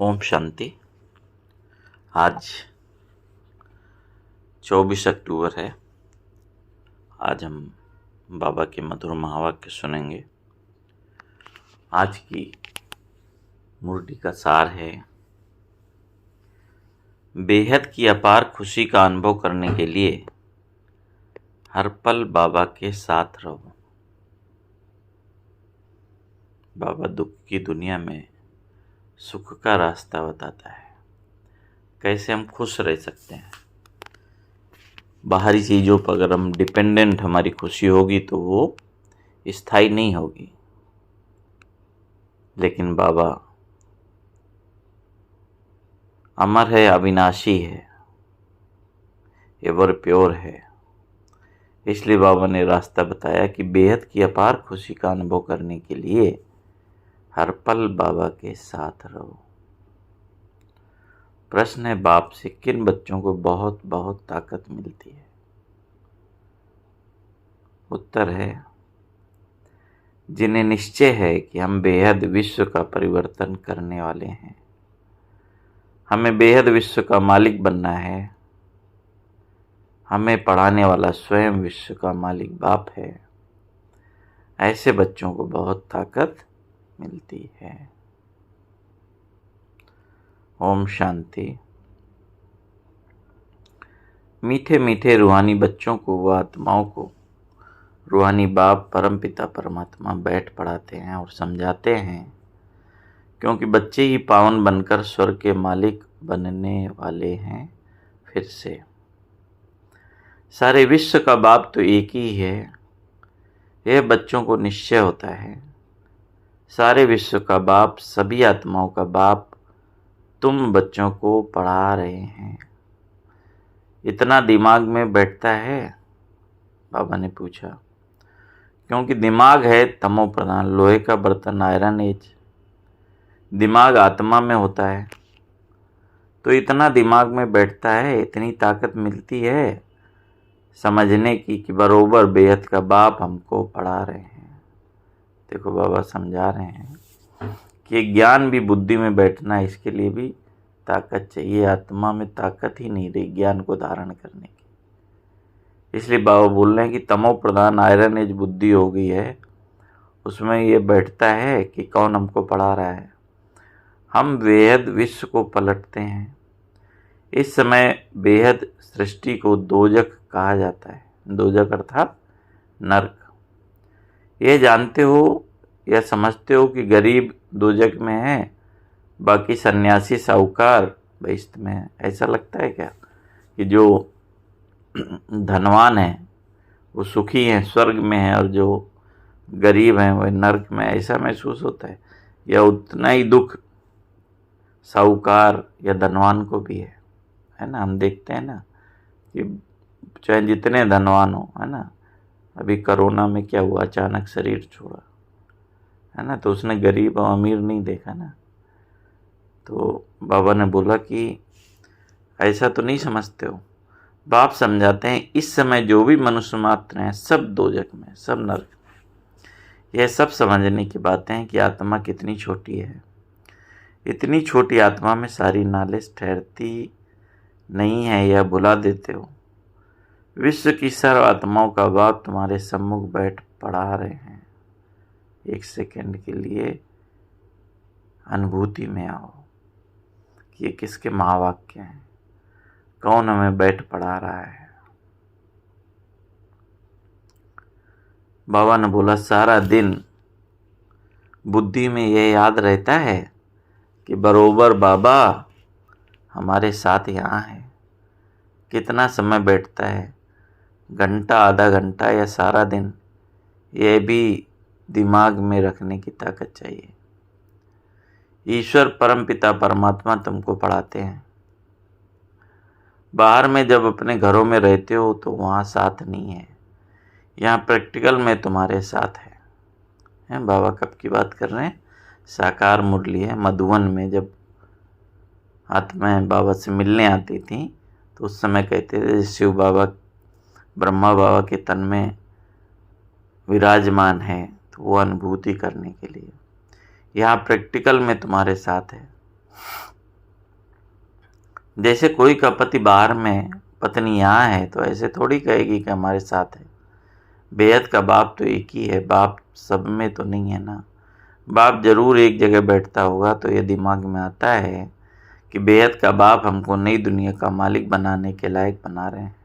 ओम शांति। आज 24 अक्टूबर है। आज हम बाबा के मधुर महावाक्य सुनेंगे। आज की मुरली का सार है, बेहद की अपार खुशी का अनुभव करने के लिए हर पल बाबा के साथ रहो। बाबा दुख की दुनिया में सुख का रास्ता बताता है, कैसे हम खुश रह सकते हैं। बाहरी चीज़ों पर अगर हम डिपेंडेंट हमारी खुशी होगी तो वो स्थायी नहीं होगी। लेकिन बाबा अमर है, अविनाशी है, एवर प्योर है। इसलिए बाबा ने रास्ता बताया कि बेहद की अपार खुशी का अनुभव करने के लिए हर पल बाबा के साथ रहो। प्रश्न है, बाप से किन बच्चों को बहुत बहुत ताकत मिलती है? उत्तर है, जिन्हें निश्चय है कि हम बेहद विश्व का परिवर्तन करने वाले हैं, हमें बेहद विश्व का मालिक बनना है। हमें पढ़ाने वाला स्वयं विश्व का मालिक बाप है। ऐसे बच्चों को बहुत ताकत मिलती है। ओम शांति। मीठे मीठे रूहानी बच्चों को, व आत्माओं को रूहानी बाप परमपिता परमात्मा बैठ पढ़ाते हैं और समझाते हैं, क्योंकि बच्चे ही पावन बनकर स्वर्ग के मालिक बनने वाले हैं। फिर से सारे विश्व का बाप तो एक ही है, यह बच्चों को निश्चय होता है। सारे विश्व का बाप, सभी आत्माओं का बाप तुम बच्चों को पढ़ा रहे हैं। इतना दिमाग में बैठता है? बाबा ने पूछा। क्योंकि दिमाग है तमो प्रधान, लोहे का बर्तन, आयरन एज। दिमाग आत्मा में होता है, तो इतना दिमाग में बैठता है, इतनी ताकत मिलती है समझने की कि बरोबर बेहद का बाप हमको पढ़ा रहे हैं। देखो बाबा समझा रहे हैं कि ज्ञान भी बुद्धि में बैठना है, इसके लिए भी ताकत चाहिए। आत्मा में ताकत ही नहीं रही ज्ञान को धारण करने की। इसलिए बाबा बोल रहे हैं कि तमो प्रधान आयरन एज बुद्धि हो गई है, उसमें ये बैठता है कि कौन हमको पढ़ा रहा है। हम बेहद विश्व को पलटते हैं। इस समय बेहद सृष्टि को दोजक कहा जाता है। दोजक अर्थात नरक। ये जानते हो या समझते हो कि गरीब दोजक में है, बाकी सन्यासी साहूकार बहिश्त में है। ऐसा लगता है क्या कि जो धनवान है वो सुखी है, स्वर्ग में है, और जो गरीब हैं वह नरक में? ऐसा महसूस होता है? या उतना ही दुख साहूकार या धनवान को भी है ना? हम देखते हैं ना कि चाहे जितने धनवान हो, है ना, अभी कोरोना में क्या हुआ, अचानक शरीर छोड़ा, है ना, तो उसने गरीब और अमीर नहीं देखा ना। तो बाबा ने बोला कि ऐसा तो नहीं समझते हो। बाप समझाते हैं, इस समय जो भी मनुष्य मात्र हैं सब दोजक में, सब नरक में। यह सब समझने की बातें हैं कि आत्मा कितनी छोटी है। इतनी छोटी आत्मा में सारी नॉलेज ठहरती नहीं है, या भुला देते हो। विश्व की सर्व आत्माओं का बाप तुम्हारे सम्मुख बैठ पढ़ा रहे हैं। एक सेकंड के लिए अनुभूति में आओ कि ये किसके महावाक्य हैं, कौन हमें बैठ पढ़ा रहा है। बाबा ने बोला, सारा दिन बुद्धि में यह याद रहता है कि बरोबर बाबा हमारे साथ यहाँ है। कितना समय बैठता है, घंटा, आधा घंटा या सारा दिन, यह भी दिमाग में रखने की ताकत चाहिए। ईश्वर परमपिता परमात्मा तुमको पढ़ाते हैं। बाहर में जब अपने घरों में रहते हो तो वहाँ साथ नहीं है, यहाँ प्रैक्टिकल में तुम्हारे साथ है। बाबा कब की बात कर रहे हैं? साकार मुरली है। मधुवन में जब आत्माएं बाबा से मिलने आती थी तो उस समय कहते थे शिव बाबा ब्रह्मा बाबा के तन में विराजमान है, तो वो अनुभूति करने के लिए। यहाँ प्रैक्टिकल में तुम्हारे साथ है। जैसे कोई का पति बाहर में, पत्नी यहाँ है, तो ऐसे थोड़ी कहेगी कि हमारे साथ है। बेहद का बाप तो एक ही है, बाप सब में तो नहीं है ना। बाप जरूर एक जगह बैठता होगा। तो ये दिमाग में आता है कि बेहद का बाप हमको नई दुनिया का मालिक बनाने के लायक बना रहे हैं।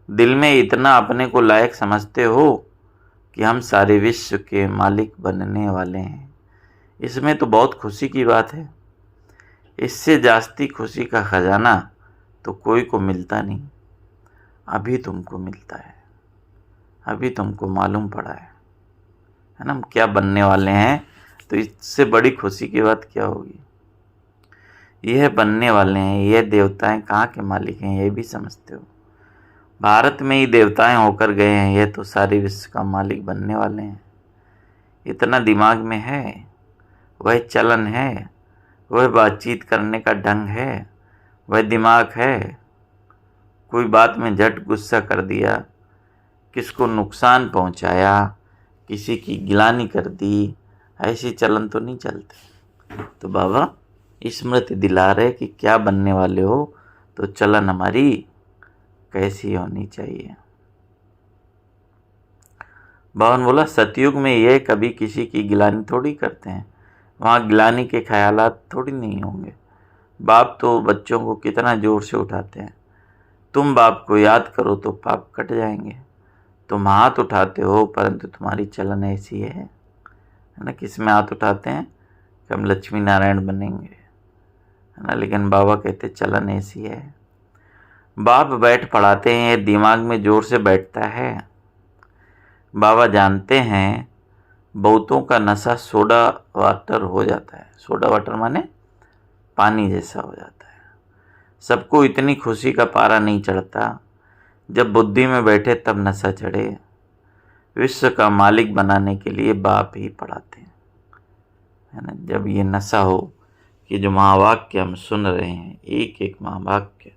दिल में इतना अपने को लायक समझते हो कि हम सारे विश्व के मालिक बनने वाले हैं। इसमें तो बहुत खुशी की बात है। इससे जास्ती खुशी का खजाना तो कोई को मिलता नहीं। अभी तुमको मिलता है, अभी तुमको मालूम पड़ा है ना, हम क्या बनने वाले हैं। तो इससे बड़ी खुशी की बात क्या होगी। यह बनने वाले हैं, यह देवताएं कहाँ के मालिक हैं, यह भी समझते हो। भारत में ही देवताएं होकर गए हैं, यह तो सारे विश्व का मालिक बनने वाले हैं। इतना दिमाग में है, वह चलन है, वह बातचीत करने का ढंग है, वह दिमाग है। कोई बात में झट गुस्सा कर दिया, किसको नुकसान पहुंचाया, किसी की गिलानी कर दी, ऐसी चलन तो नहीं चलते। तो बाबा स्मृति दिला रहे कि क्या बनने वाले हो, तो चलन हमारी कैसी होनी चाहिए। बावन बोला सतयुग में ये कभी किसी की गिलानी थोड़ी करते हैं, वहाँ गिलानी के ख्यालात थोड़ी नहीं होंगे। बाप तो बच्चों को कितना जोर से उठाते हैं। तुम बाप को याद करो तो पाप कट जाएंगे। तुम हाथ उठाते हो, परंतु तुम्हारी चलन ऐसी है ना। किस में हाथ उठाते हैं कि हम लक्ष्मी नारायण बनेंगे, है ना। लेकिन बाबा कहते चलन ऐसी है। बाप बैठ पढ़ाते हैं, ये दिमाग में जोर से बैठता है। बाबा जानते हैं बहुतों का नशा सोडा वाटर हो जाता है। सोडा वाटर माने पानी जैसा हो जाता है। सबको इतनी खुशी का पारा नहीं चढ़ता। जब बुद्धि में बैठे तब नशा चढ़े। विश्व का मालिक बनाने के लिए बाप ही पढ़ाते हैं, है ना। जब ये नशा हो कि जो महावाक्य हम सुन रहे हैं, एक एक महावाक्य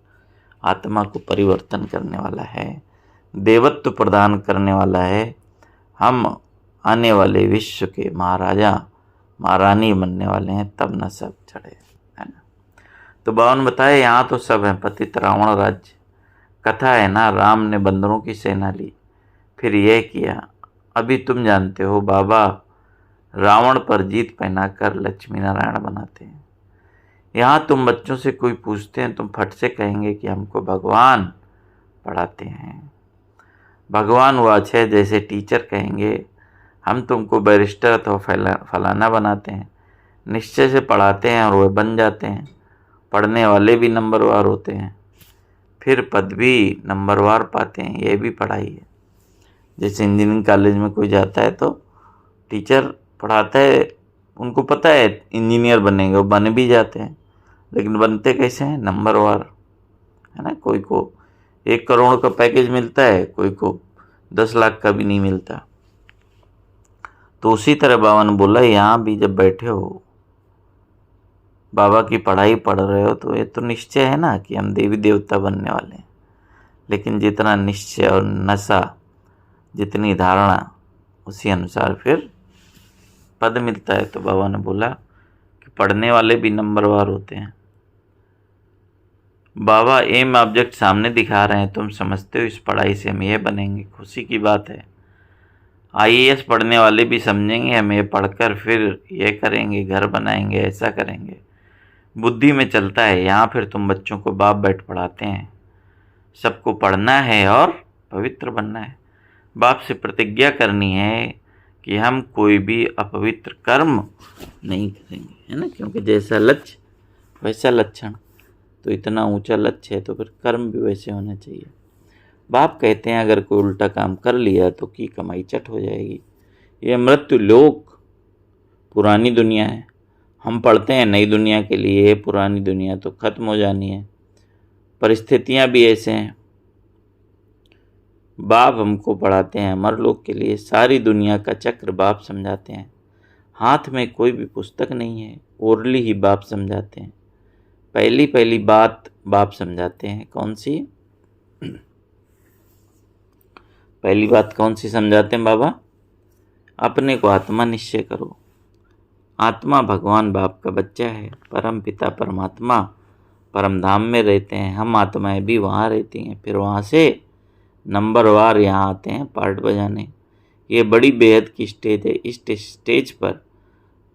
आत्मा को परिवर्तन करने वाला है, देवत्व प्रदान करने वाला है। हम आने वाले विश्व के महाराजा महारानी बनने वाले हैं, तब न सब चढ़े, है ना। तो बावन बताए यहाँ तो सब है पतित रावण राज्य। कथा है ना, राम ने बंदरों की सेना ली, फिर यह किया। अभी तुम जानते हो बाबा रावण पर जीत पहनाकर लक्ष्मी नारायण बनाते हैं। यहाँ तुम बच्चों से कोई पूछते हैं, तुम फट से कहेंगे कि हमको भगवान पढ़ाते हैं। भगवान वाच है, जैसे टीचर कहेंगे हम तुमको बैरिस्टर अथवा फलाना बनाते हैं। निश्चय से पढ़ाते हैं और वह बन जाते हैं। पढ़ने वाले भी नंबरवार होते हैं, फिर पद भी नंबरवार पाते हैं। यह भी पढ़ाई है। जैसे इंजीनियरिंग कॉलेज में कोई जाता है तो टीचर पढ़ाता है, उनको पता है इंजीनियर बनेंगे, वो बन भी जाते हैं। लेकिन बनते कैसे हैं, नंबरवार, है ना। कोई को 1 करोड़ का पैकेज मिलता है, कोई को 10 लाख का भी नहीं मिलता। तो उसी तरह बाबा ने बोला यहाँ भी जब बैठे हो, बाबा की पढ़ाई पढ़ रहे हो, तो ये तो निश्चय है ना कि हम देवी देवता बनने वाले हैं। लेकिन जितना निश्चय और नशा, जितनी धारणा, उसी अनुसार फिर पद मिलता है। तो बाबा ने बोला कि पढ़ने वाले भी नंबरवार होते हैं। बाबा एम ऑब्जेक्ट सामने दिखा रहे हैं, तुम समझते हो इस पढ़ाई से हम ये बनेंगे, खुशी की बात है। IAS पढ़ने वाले भी समझेंगे हम ये पढ़कर फिर ये करेंगे, घर बनाएंगे, ऐसा करेंगे। बुद्धि में चलता है। यहाँ फिर तुम बच्चों को बाप बैठ पढ़ाते हैं। सबको पढ़ना है और पवित्र बनना है। बाप से प्रतिज्ञा करनी है कि हम कोई भी अपवित्र कर्म नहीं करेंगे, है ना। क्योंकि जैसा लक्ष्य वैसा लक्षण। तो इतना ऊंचा लक्ष्य है तो फिर कर्म भी वैसे होने चाहिए। बाप कहते हैं अगर कोई उल्टा काम कर लिया तो की कमाई चट हो जाएगी। ये मृत्यु लोक पुरानी दुनिया है। हम पढ़ते हैं नई दुनिया के लिए, पुरानी दुनिया तो खत्म हो जानी है। परिस्थितियां भी ऐसे हैं। बाप हमको पढ़ाते हैं अमर लोक के लिए। सारी दुनिया का चक्र बाप समझाते हैं। हाथ में कोई भी पुस्तक नहीं है, ओरली ही बाप समझाते हैं। पहली पहली बात बाप समझाते हैं, कौन सी? पहली बात कौन सी समझाते हैं बाबा? अपने को आत्मा निश्चय करो। आत्मा भगवान बाप का बच्चा है। परम पिता परमात्मा परमधाम में रहते हैं, हम आत्माएं भी वहाँ रहती हैं। फिर वहाँ से नंबरवार यहाँ आते हैं पार्ट बजाने। ये बड़ी बेहद की स्टेज है। इस स्टेज पर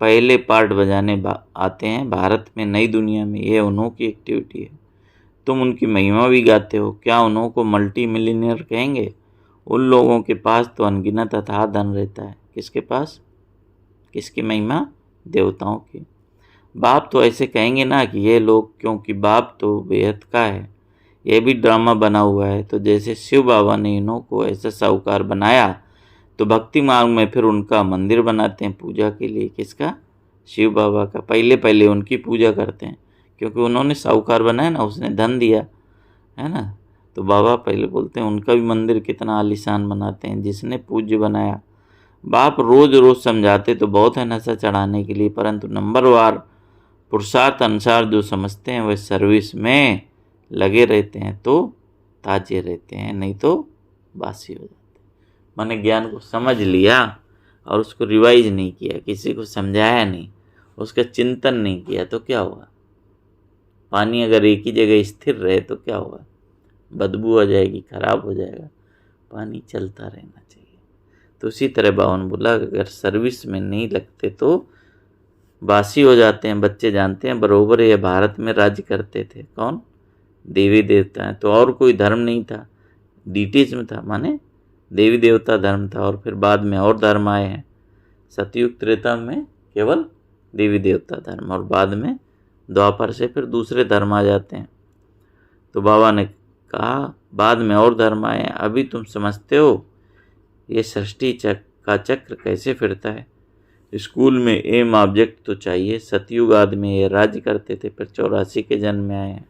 पहले पार्ट बजाने आते हैं भारत में, नई दुनिया में। ये उन्हों की एक्टिविटी है। तुम उनकी महिमा भी गाते हो। क्या उन्हों को मल्टी मिलीनियर कहेंगे? उन लोगों के पास तो अनगिनत अथाह धन रहता है। किसके पास? किसकी महिमा? देवताओं की। बाप तो ऐसे कहेंगे ना कि ये लोग, क्योंकि बाप तो बेहद का है। यह भी ड्रामा बना हुआ है। तो जैसे शिव बाबा ने इन्हों को ऐसा साहूकार बनाया, तो भक्ति मार्ग में फिर उनका मंदिर बनाते हैं पूजा के लिए। किसका? शिव बाबा का। पहले पहले उनकी पूजा करते हैं, क्योंकि उन्होंने साहूकार बनाया ना, उसने धन दिया है ना। तो बाबा पहले बोलते हैं उनका भी मंदिर कितना आलीशान बनाते हैं, जिसने पूज्य बनाया। बाप रोज रोज समझाते तो बहुत है नशा चढ़ाने के लिए, परंतु नंबरवार पुरुषार्थ अनुसार जो समझते हैं वह सर्विस में लगे रहते हैं, तो ताजे रहते हैं, नहीं तो बासी हो जाते हैं। मैंने ज्ञान को समझ लिया और उसको रिवाइज नहीं किया, किसी को समझाया नहीं, उसका चिंतन नहीं किया, तो क्या होगा? पानी अगर एक ही जगह स्थिर रहे तो क्या होगा? बदबू आ जाएगी, खराब हो जाएगा। पानी चलता रहना चाहिए। तो उसी तरह बावन बोला, अगर सर्विस में नहीं लगते तो बासी हो जाते हैं। बच्चे जानते हैं बरोबर ये भारत में राज्य करते थे कौन? देवी देवता है। तो और कोई धर्म नहीं था, डीटीज था, माने देवी देवता धर्म था। और फिर बाद में और धर्म आए हैं। सतयुग त्रेता में केवल देवी देवता धर्म, और बाद में द्वापर से फिर दूसरे धर्म आ जाते हैं। तो बाबा ने कहा बाद में और धर्म आए हैं। अभी तुम समझते हो ये सृष्टि का चक्र कैसे फिरता है। स्कूल में एम ऑब्जेक्ट तो चाहिए। सतयुग आदमी ये राज्य करते थे, फिर 84 के जन्म में आए हैं।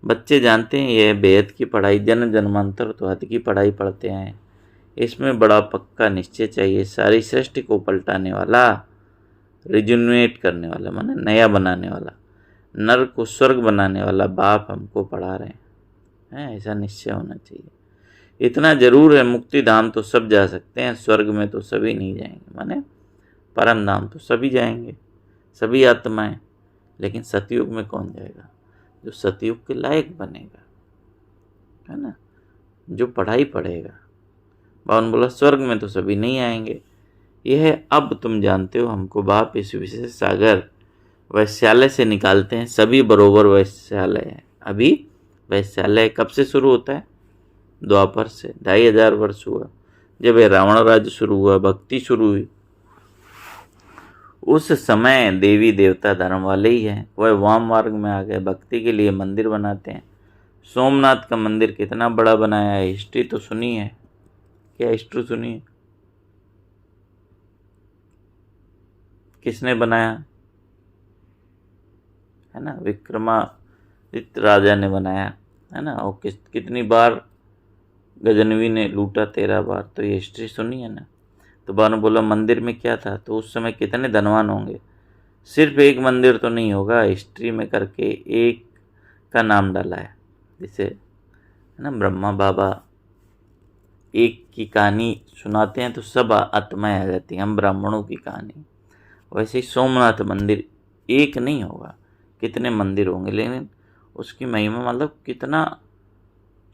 बच्चे जानते हैं यह बेहद की पढ़ाई, जन्म जन्मांतर तो हद की पढ़ाई पढ़ते हैं। इसमें बड़ा पक्का निश्चय चाहिए। सारी सृष्टि को पलटाने वाला, रिजुनेट करने वाला, माने नया बनाने वाला, नर को स्वर्ग बनाने वाला बाप हमको पढ़ा रहे हैं। ऐसा निश्चय होना चाहिए। इतना जरूर है, मुक्ति धाम तो सब जा सकते हैं, स्वर्ग में तो सभी नहीं जाएंगे। माने परम धाम तो सभी जाएंगे, सभी आत्माएं। लेकिन सतयुग में कौन जाएगा? जो सतयुग के लायक बनेगा, है ना, जो पढ़ाई पढ़ेगा। बावन बोला स्वर्ग में तो सभी नहीं आएंगे। यह अब तुम जानते हो। हमको बाप इस विशेष सागर वैश्यालय से निकालते हैं। सभी बरोबर वैश्यालय है। अभी वैश्यालय कब से शुरू होता है? द्वापर से। 2500 वर्ष हुआ जब यह रावण राज्य शुरू हुआ, भक्ति शुरू हुई। उस समय देवी देवता धर्म वाले ही हैं, वह वाम मार्ग में आ गए, भक्ति के लिए मंदिर बनाते हैं। सोमनाथ का मंदिर कितना बड़ा बनाया है। हिस्ट्री तो सुनी है क्या? हिस्ट्री सुनी है? किसने बनाया? है ना, विक्रमादित्य राजा ने बनाया, है ना। और कितनी बार गजनवी ने लूटा? 13 बार। तो ये हिस्ट्री सुनी है ना। तो बानो बोला मंदिर में क्या था? तो उस समय कितने धनवान होंगे। सिर्फ एक मंदिर तो नहीं होगा, हिस्ट्री में करके एक का नाम डाला है। जैसे है ना, ब्रह्मा बाबा एक की कहानी सुनाते हैं तो सब आत्माएं आ जाती हैं, हम ब्राह्मणों की कहानी। वैसे ही सोमनाथ मंदिर एक नहीं होगा, कितने मंदिर होंगे। लेकिन उसकी महिमा मतलब कितना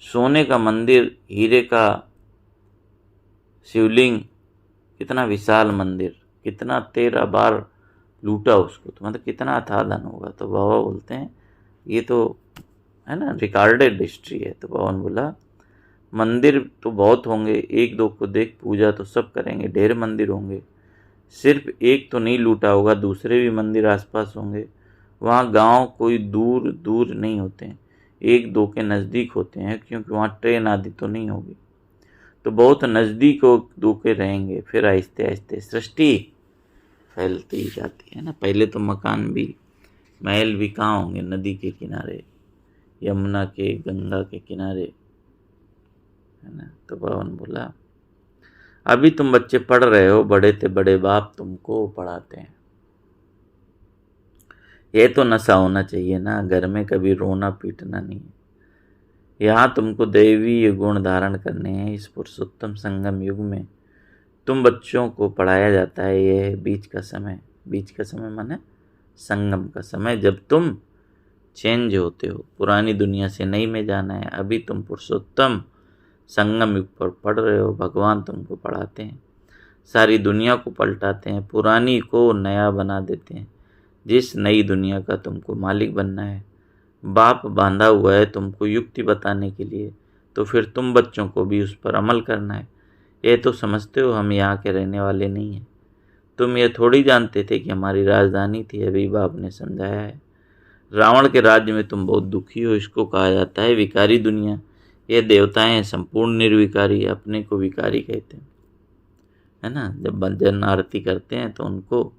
सोने का मंदिर, हीरे का शिवलिंग, कितना विशाल मंदिर, कितना 13 बार लूटा उसको, तो मतलब कितना अथाह धन होगा। तो बाबा बोलते हैं ये तो है ना रिकॉर्डेड हिस्ट्री है। तो बाबा ने बोला मंदिर तो बहुत होंगे, एक दो को देख, पूजा तो सब करेंगे, ढेर मंदिर होंगे। सिर्फ एक तो नहीं लूटा होगा, दूसरे भी मंदिर आसपास होंगे। वहाँ गांव कोई दूर दूर नहीं होते हैं, एक दो के नज़दीक होते हैं, क्योंकि वहाँ ट्रेन आदि तो नहीं होगी। तो बहुत नज़दीक दो के रहेंगे। फिर आहिस्ते आहिस्ते सृष्टि फैलती जाती है ना। पहले तो मकान भी, महल भी कहाँ होंगे? नदी के किनारे, यमुना के, गंगा के किनारे, है ना। तो बावन बोला अभी तुम बच्चे पढ़ रहे हो, बड़े थे बड़े बाप तुमको पढ़ाते हैं। ये तो नशा होना चाहिए ना, घर में कभी रोना पीटना नहीं है। यहाँ तुमको दैवीय गुण धारण करने हैं। इस पुरुषोत्तम संगम युग में तुम बच्चों को पढ़ाया जाता है। यह बीच का समय, बीच का समय माने संगम का समय, जब तुम चेंज होते हो। पुरानी दुनिया से नई में जाना है। अभी तुम पुरुषोत्तम संगम युग पर पढ़ रहे हो। भगवान तुमको पढ़ाते हैं, सारी दुनिया को पलटाते हैं, पुरानी को नया बना देते हैं। जिस नई दुनिया का तुमको मालिक बनना है, बाप बांधा हुआ है तुमको युक्ति बताने के लिए, तो फिर तुम बच्चों को भी उस पर अमल करना है। ये तो समझते हो हम यहाँ के रहने वाले नहीं हैं। तुम ये थोड़ी जानते थे कि हमारी राजधानी थी। अभी बाप ने समझाया है। रावण के राज्य में तुम बहुत दुखी हो। इसको कहा जाता है विकारी दुनिया। ये देवताएं हैं संपूर्ण निर्विकारी, अपने को विकारी कहते हैं, है ना। जब जन आरती करते हैं तो उनको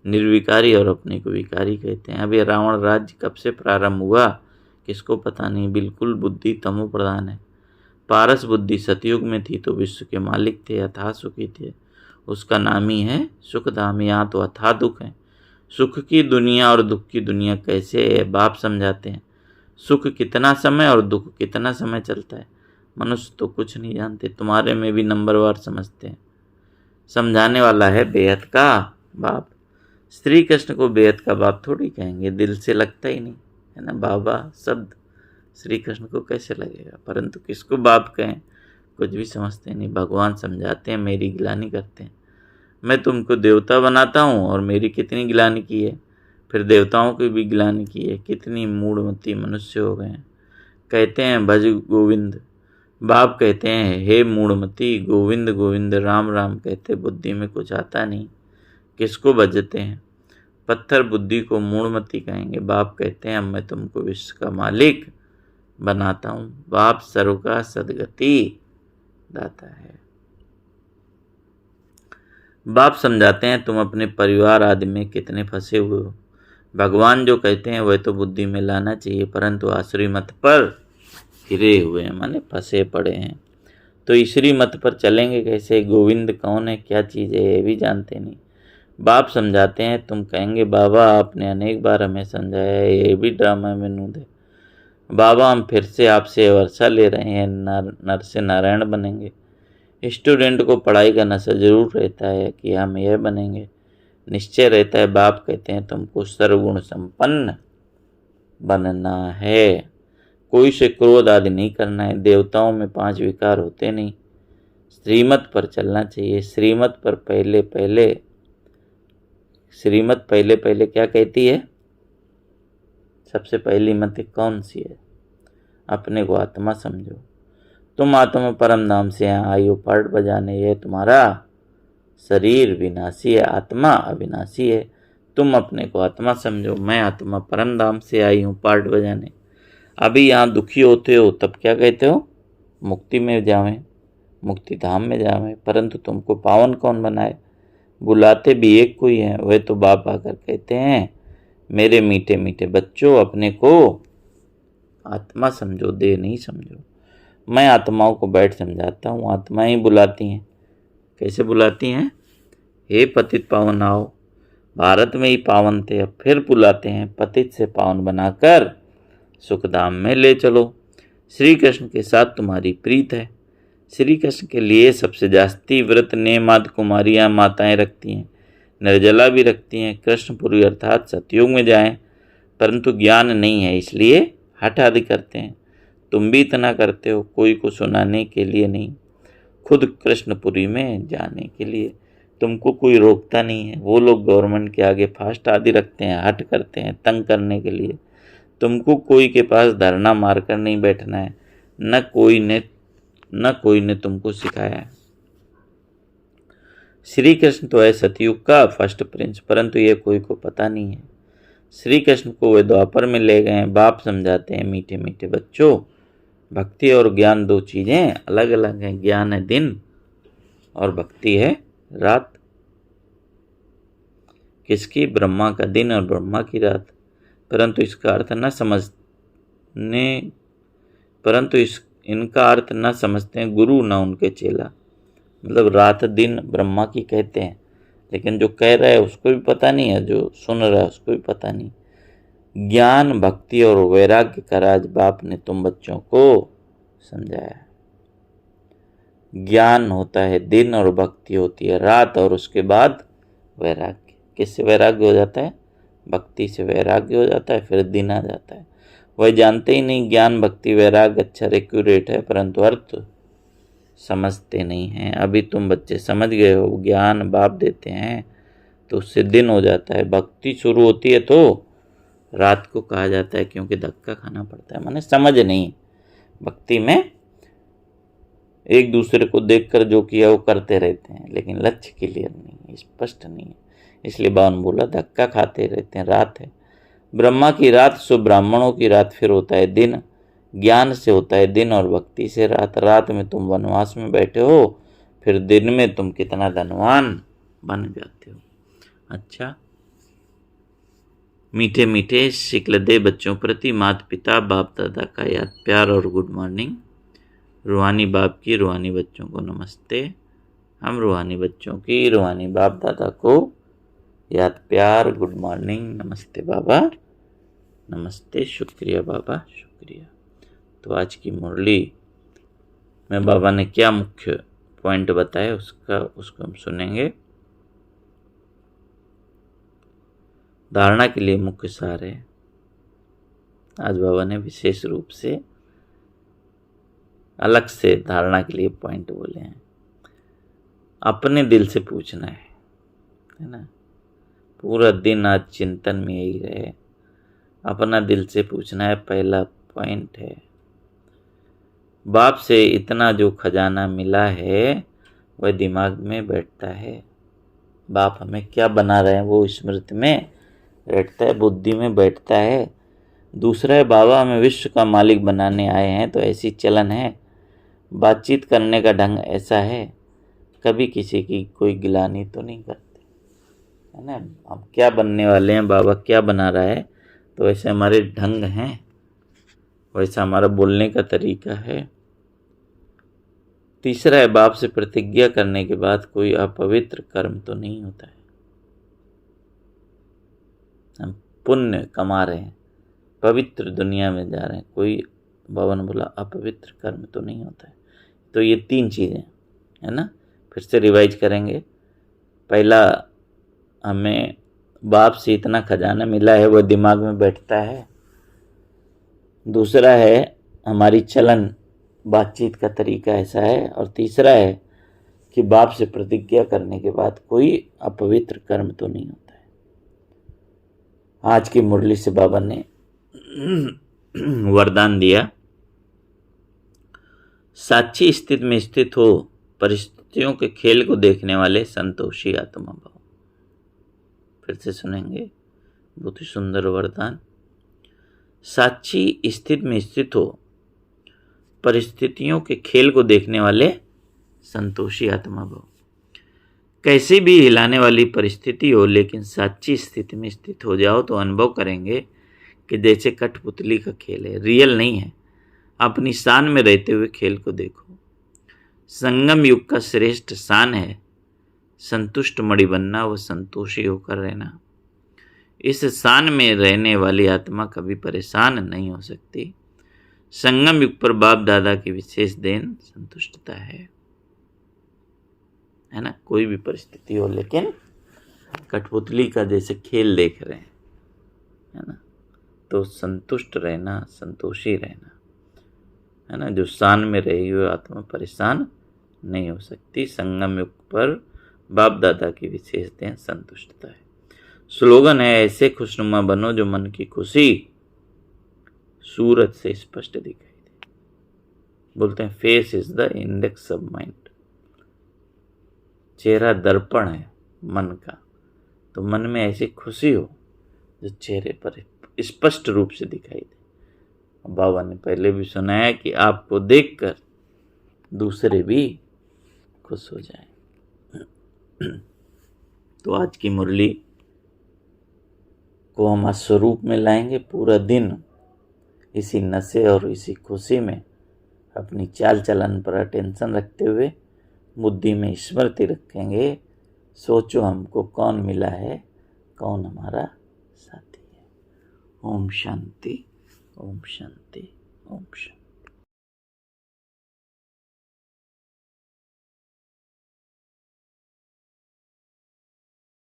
निर्विकारी और अपने को विकारी कहते हैं। अब ये रावण राज्य कब से प्रारंभ हुआ किसको पता नहीं। बिल्कुल बुद्धि तमो प्रधान है। पारस बुद्धि सतयुग में थी तो विश्व के मालिक थे, अथाह सुखी थे। उसका नाम ही है सुखधाम। यहाँ तो अथाह दुख है। सुख की दुनिया और दुख की दुनिया कैसे है बाप समझाते हैं। सुख कितना समय और दुख कितना समय चलता है मनुष्य तो कुछ नहीं जानते। तुम्हारे में भी नंबरवार समझते हैं। समझाने वाला है बेहद का बाप। श्री कृष्ण को बेहद का बाप थोड़ी कहेंगे, दिल से लगता ही नहीं, है ना। बाबा शब्द श्री कृष्ण को कैसे लगेगा, परंतु किसको बाप कहें कुछ भी समझते नहीं। भगवान समझाते हैं, मेरी गिलानी करते हैं। मैं तुमको देवता बनाता हूँ और मेरी कितनी गिलानी की है, फिर देवताओं की भी गिलानी की है। कितनी मूढ़मती मनुष्य हो गए हैं। कहते हैं भज गोविंद, बाप कहते हैं हे मूढ़मती, गोविंद गोविंद राम राम कहते बुद्धि में कुछ आता नहीं, किसको भजते हैं। पत्थर बुद्धि को मूढ़मती कहेंगे। बाप कहते हैं अब मैं तुमको विश्व का मालिक बनाता हूँ। बाप सर्व का सदगति दाता है। बाप समझाते हैं तुम अपने परिवार आदि में कितने फंसे हुए हो। भगवान जो कहते हैं वह तो बुद्धि में लाना चाहिए, परंतु आसुरी मत पर घिरे हुए हैं, माने फंसे पड़े हैं। तो ईश्वरी मत पर चलेंगे कैसे। गोविंद कौन है, क्या चीज़ है, ये भी जानते नहीं। बाप समझाते हैं। तुम कहेंगे बाबा आपने अनेक बार हमें समझाया है, ये भी ड्रामा में नूद है। बाबा हम फिर से आपसे वर्षा ले रहे हैं, नर से नारायण बनेंगे। स्टूडेंट को पढ़ाई का नशा जरूर रहता है कि हम यह बनेंगे, निश्चय रहता है। बाप कहते हैं तुमको सर्वगुण संपन्न बनना है, कोई से क्रोध आदि नहीं करना है। देवताओं में 5 विकार होते नहीं। श्रीमत पर चलना चाहिए। श्रीमत पहले पहले क्या कहती है। सबसे पहली मत कौन सी है, अपने को आत्मा समझो। तुम आत्मा परम धाम से यहाँ आई हो पार्ट बजाने। यह तुम्हारा शरीर विनाशी है, आत्मा अविनाशी है। तुम अपने को आत्मा समझो। मैं आत्मा परम धाम से आई हूँ पार्ट बजाने। अभी यहाँ दुखी होते हो तब क्या कहते हो, मुक्ति में जावें, मुक्ति धाम में जावें। परंतु तुमको पावन कौन बनाए, बुलाते भी एक कोई है। वह तो बाप आकर कहते हैं मेरे मीठे मीठे बच्चों अपने को आत्मा समझो, देह नहीं समझो। मैं आत्माओं को बैठ समझाता हूँ, आत्माएं बुलाती हैं। कैसे बुलाती हैं, हे पतित पावन आओ। भारत में ही पावन थे, अब फिर बुलाते हैं पतित से पावन बनाकर सुखधाम में ले चलो। श्री कृष्ण के साथ तुम्हारी प्रीत है। श्री कृष्ण के लिए सबसे जास्ती व्रत नेमाद कुमारियाँ माताएं रखती हैं, निर्जला भी रखती हैं। कृष्णपुरी अर्थात सतयुग में जाएं, परंतु ज्ञान नहीं है इसलिए हठ आदि करते हैं। तुम भी इतना करते हो, कोई को सुनाने के लिए नहीं, खुद कृष्णपुरी में जाने के लिए। तुमको कोई रोकता नहीं है। वो लोग गवर्नमेंट के आगे फास्ट आदि रखते हैं, हट करते हैं तंग करने के लिए। तुमको कोई के पास धरना मारकर नहीं बैठना है, न कोई ने तुमको सिखाया है। श्री कृष्ण तो है सतयुग का फर्स्ट प्रिंस, परंतु ये कोई को पता नहीं है। श्री कृष्ण को वे द्वापर में ले गए। बाप समझाते हैं मीठे मीठे बच्चों, भक्ति और ज्ञान 2 चीज़ें अलग अलग हैं। ज्ञान है दिन और भक्ति है रात। किसकी, ब्रह्मा का दिन और ब्रह्मा की रात। परंतु इसका अर्थ इनका अर्थ न समझते हैं गुरु न उनके चेला। मतलब रात दिन ब्रह्मा की कहते हैं, लेकिन जो कह रहा है उसको भी पता नहीं है, जो सुन रहा है उसको भी पता नहीं। ज्ञान भक्ति और वैराग्य का राज बाप ने तुम बच्चों को समझाया। ज्ञान होता है दिन और भक्ति होती है रात, और उसके बाद वैराग्य। किससे वैराग्य हो जाता है, भक्ति से वैराग्य हो जाता है, फिर दिन आ जाता है। वह जानते ही नहीं ज्ञान भक्ति वैराग अक्षर एक्यूरेट है, परंतु अर्थ समझते नहीं हैं। अभी तुम बच्चे समझ गए हो, ज्ञान बाप देते हैं तो उससे दिन हो जाता है। भक्ति शुरू होती है तो रात को कहा जाता है, क्योंकि धक्का खाना पड़ता है, माने समझ नहीं। भक्ति में एक दूसरे को देखकर जो किया वो करते रहते हैं, लेकिन लक्ष्य क्लियर नहीं है, स्पष्ट नहीं है। इसलिए बाबा ने बोला धक्का खाते रहते हैं। रात है, ब्रह्मा की रात सो ब्राह्मणों की रात, फिर होता है दिन। ज्ञान से होता है दिन और भक्ति से रात। रात में तुम वनवास में बैठे हो, फिर दिन में तुम कितना धनवान बन जाते हो। अच्छा, मीठे मीठे शिकलदे बच्चों प्रति माता पिता बाप दादा का याद प्यार और गुड मॉर्निंग। रूहानी बाप की रूहानी बच्चों को नमस्ते। हम रूहानी बच्चों की रूहानी बाप दादा को याद प्यार गुड मॉर्निंग। नमस्ते बाबा, नमस्ते, शुक्रिया बाबा, शुक्रिया। तो आज की मुरली में बाबा ने क्या मुख्य पॉइंट बताए उसको हम सुनेंगे। धारणा के लिए मुख्य सार है। आज बाबा ने विशेष रूप से अलग से धारणा के लिए पॉइंट बोले हैं। अपने दिल से पूछना है ना। पूरा दिन आज चिंतन में यही रहे, अपना दिल से पूछना है। पहला पॉइंट है, बाप से इतना जो खजाना मिला है वह दिमाग में बैठता है। बाप हमें क्या बना रहे हैं वो स्मृति में बैठता है, बुद्धि में बैठता है। दूसरा है, बाबा हमें विश्व का मालिक बनाने आए हैं, तो ऐसी चलन है। बातचीत करने का ढंग ऐसा है, कभी किसी की कोई गिलानी तो नहीं करते, है ना। हम क्या बनने वाले हैं, बाबा क्या बना रहा है, तो वैसे हमारे ढंग हैं, वैसा हमारा बोलने का तरीका है। तीसरा है, बाप से प्रतिज्ञा करने के बाद कोई अपवित्र कर्म तो नहीं होता है। हम पुण्य कमा रहे हैं, पवित्र दुनिया में जा रहे हैं, कोई बाबा ने बोला अपवित्र कर्म तो नहीं होता है। तो ये 3 चीज़ें है ना, फिर से रिवाइज करेंगे। पहला, हमें बाप से इतना खजाना मिला है वह दिमाग में बैठता है। दूसरा है, हमारी चलन बातचीत का तरीका ऐसा है। और तीसरा है कि बाप से प्रतिज्ञा करने के बाद कोई अपवित्र कर्म तो नहीं होता है। आज की मुरली से बाबा ने वरदान दिया, साक्षी स्थिति में स्थित हो, परिस्थितियों के खेल को देखने वाले संतोषी आत्मा भाव। फिर से सुनेंगे, बहुत ही सुंदर वरदान। साक्षी स्थिति में स्थित हो, परिस्थितियों के खेल को देखने वाले संतोषी आत्मा भाव। कैसी भी हिलाने वाली परिस्थिति हो, लेकिन साक्षी स्थिति में स्थित हो जाओ तो अनुभव करेंगे कि जैसे कठपुतली का खेल है, रियल नहीं है। अपनी शान में रहते हुए खेल को देखो। संगम युग का श्रेष्ठ शान है संतुष्ट मणि बनना व संतोषी होकर रहना। इस शान में रहने वाली आत्मा कभी परेशान नहीं हो सकती। संगम युग पर बाप दादा की विशेष देन संतुष्टता है ना। कोई भी परिस्थिति हो, लेकिन कठपुतली का जैसे खेल देख रहे हैं, है ना, तो संतुष्ट रहना, संतोषी रहना, है ना। जो शान में रही हुई आत्मा परेशान नहीं हो सकती। संगम युग पर बाप दादा की विशेष देन संतुष्टता है। स्लोगन है, ऐसे खुशनुमा बनो जो मन की खुशी सूरत से स्पष्ट दिखाई दे। बोलते हैं face is the index of mind. चेहरा दर्पण है मन का, तो मन में ऐसी खुशी हो जो चेहरे पर स्पष्ट रूप से दिखाई दे। बाबा ने पहले भी सुनाया कि आपको देखकर दूसरे भी खुश हो जाएं। तो आज की मुरली को हम स्वरूप में लाएंगे। पूरा दिन इसी नशे और इसी खुशी में अपनी चाल चलन पर अटेंशन रखते हुए बुद्धि में स्मृति रखेंगे। सोचो हमको कौन मिला है, कौन हमारा साथी है। ओम शांति, ओम शांति, ओम शांति।